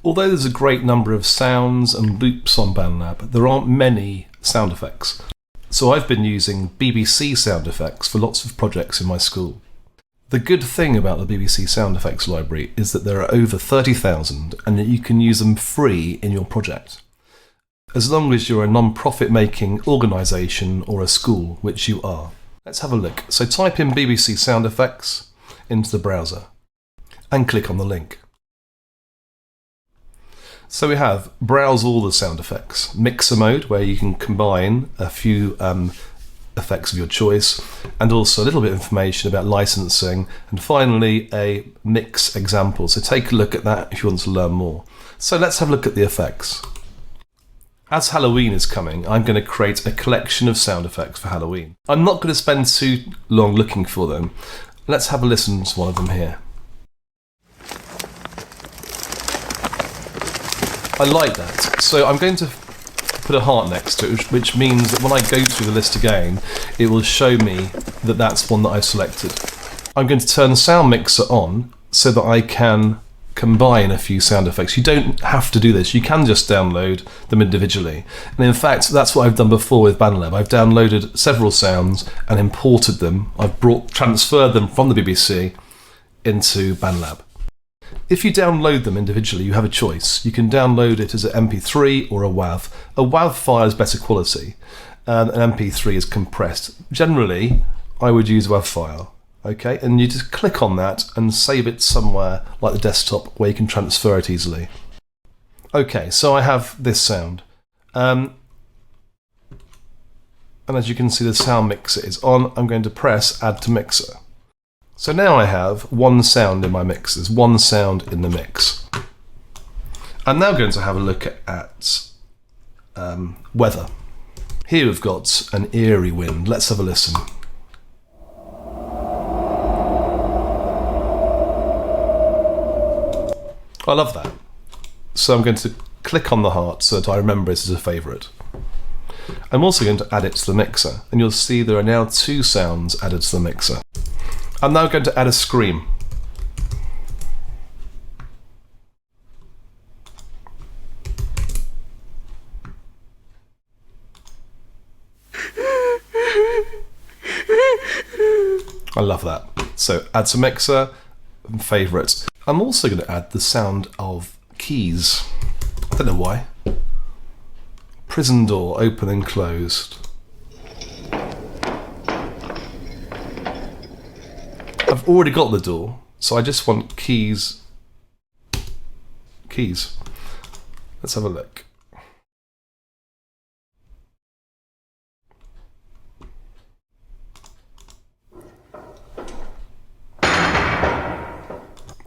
Although there's a great number of sounds and loops on BandLab, there aren't many sound effects. So I've been using BBC sound effects for lots of projects in my school. The good thing about the BBC sound effects library is that there are over 30,000 and that you can use them free in your project. As long as you're a non-profit making organisation or a school, which you are. Let's have a look. So type in BBC sound effects into the browser and click on the link. So we have browse all the sound effects, mixer mode where you can combine a few effects of your choice, and also a little bit of information about licensing, and finally a mix example. So take a look at that if you want to learn more. So let's have a look at the effects. As Halloween is coming, I'm going to create a collection of sound effects for Halloween. I'm not going to spend too long looking for them. Let's have a listen to one of them here. I like that. So I'm going to put a heart next to it, which means that when I go through the list again, it will show me that that's one that I've selected. I'm going to turn the sound mixer on so that I can combine a few sound effects. You don't have to do this. You can just download them individually. And in fact, that's what I've done before with BandLab. I've downloaded several sounds and imported them. I've transferred them from the BBC into BandLab. If you download them individually, you have a choice. You can download it as an MP3 or a WAV. A WAV file is better quality, and an MP3 is compressed. Generally, I would use a WAV file. Okay, and you just click on that and save it somewhere like the desktop where you can transfer it easily. Okay, so I have this sound. And as you can see, the sound mixer is on. I'm going to press Add to Mixer. So now I have one sound in my mix. There's one sound in the mix. I'm now going to have a look at weather. Here we've got an eerie wind. Let's have a listen. I love that. So I'm going to click on the heart so that I remember it as a favourite. I'm also going to add it to the mixer, and you'll see there are now two sounds added to the mixer. I'm now going to add a scream. I love that. So add to mixer, and favourite. I'm also going to add the sound of keys. I don't know why. Prison door, open and closed. I've already got the door, so I just want keys. Keys. Let's have a look.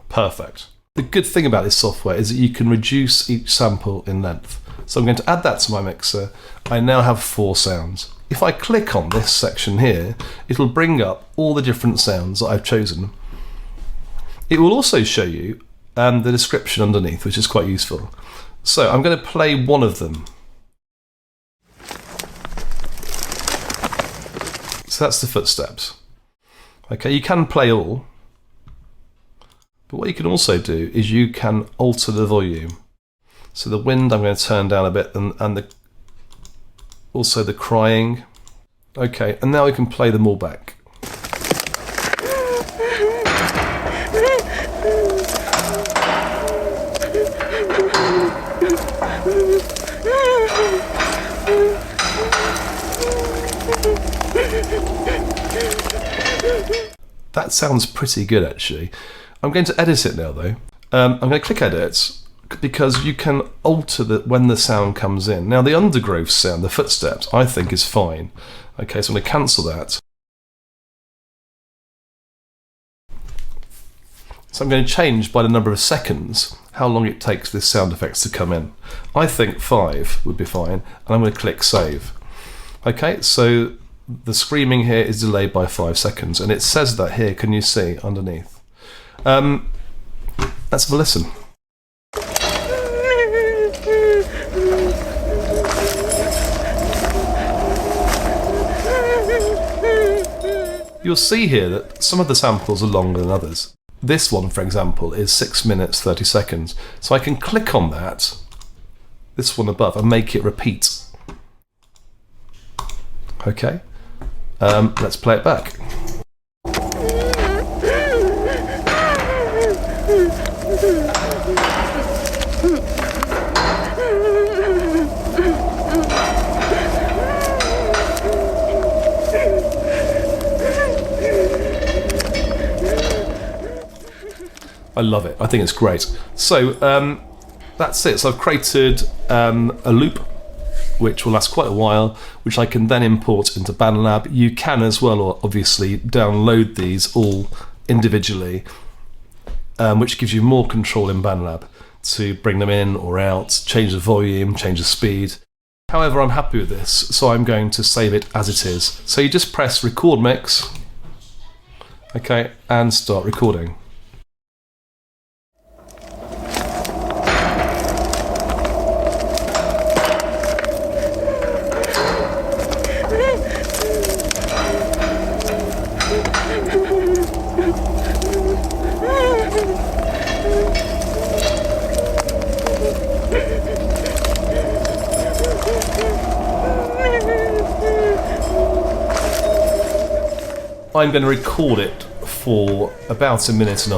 Perfect. The good thing about this software is that you can reduce each sample in length. So I'm going to add that to my mixer. I now have 4 sounds. If I click on this section here, it'll bring up all the different sounds that I've chosen. It will also show you the description underneath, which is quite useful. So I'm going to play one of them. So that's the footsteps. Okay, you can play all. But what you can also do is you can alter the volume. So the wind I'm going to turn down a bit, and also the crying. Okay, and now we can play them all back. That sounds pretty good actually. I'm going to edit it now though. I'm going to click edit because you can alter when the sound comes in. Now the undergrowth sound, the footsteps, I think is fine. Okay, so I'm going to cancel that. So I'm going to change by the number of seconds how long it takes this sound effects to come in. I think 5 would be fine, and I'm going to click save. Okay, so the screaming here is delayed by 5 seconds, and it says that here, can you see underneath? Let's have a listen. You'll see here that some of the samples are longer than others. This one, for example, is 6 minutes 30 seconds. So I can click on that, this one above, and make it repeat. Okay, let's play it back. I love it. I think it's great. So that's it. So I've created a loop which will last quite a while, which I can then import into BandLab. You can as well, obviously, download these all individually, which gives you more control in BandLab to bring them in or out, change the volume, change the speed. However, I'm happy with this, so I'm going to save it as it is. So you just press record mix, okay, and start recording. I'm going to record it for about 1.5 minutes.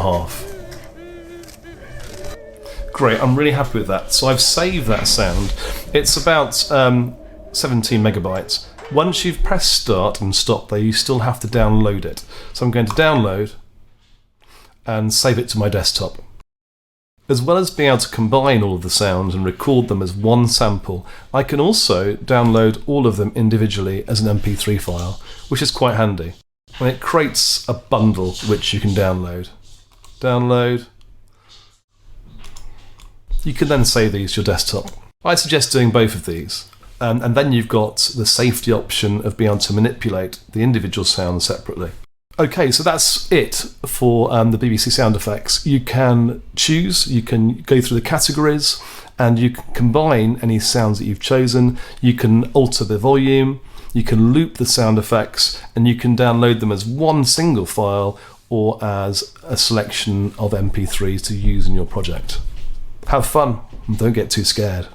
Great, I'm really happy with that. So I've saved that sound. It's about 17 megabytes. Once you've pressed start and stop there, you still have to download it. So I'm going to download and save it to my desktop. As well as being able to combine all of the sounds and record them as one sample, I can also download all of them individually as an MP3 file, which is quite handy. And it creates a bundle which you can download. Download. You can then save these to your desktop. I suggest doing both of these. And then you've got the safety option of being able to manipulate the individual sounds separately. Okay, so that's it for the BBC sound effects. You can choose, you can go through the categories, and you can combine any sounds that you've chosen. You can alter the volume, you can loop the sound effects, and you can download them as one single file or as a selection of MP3s to use in your project. Have fun and don't get too scared.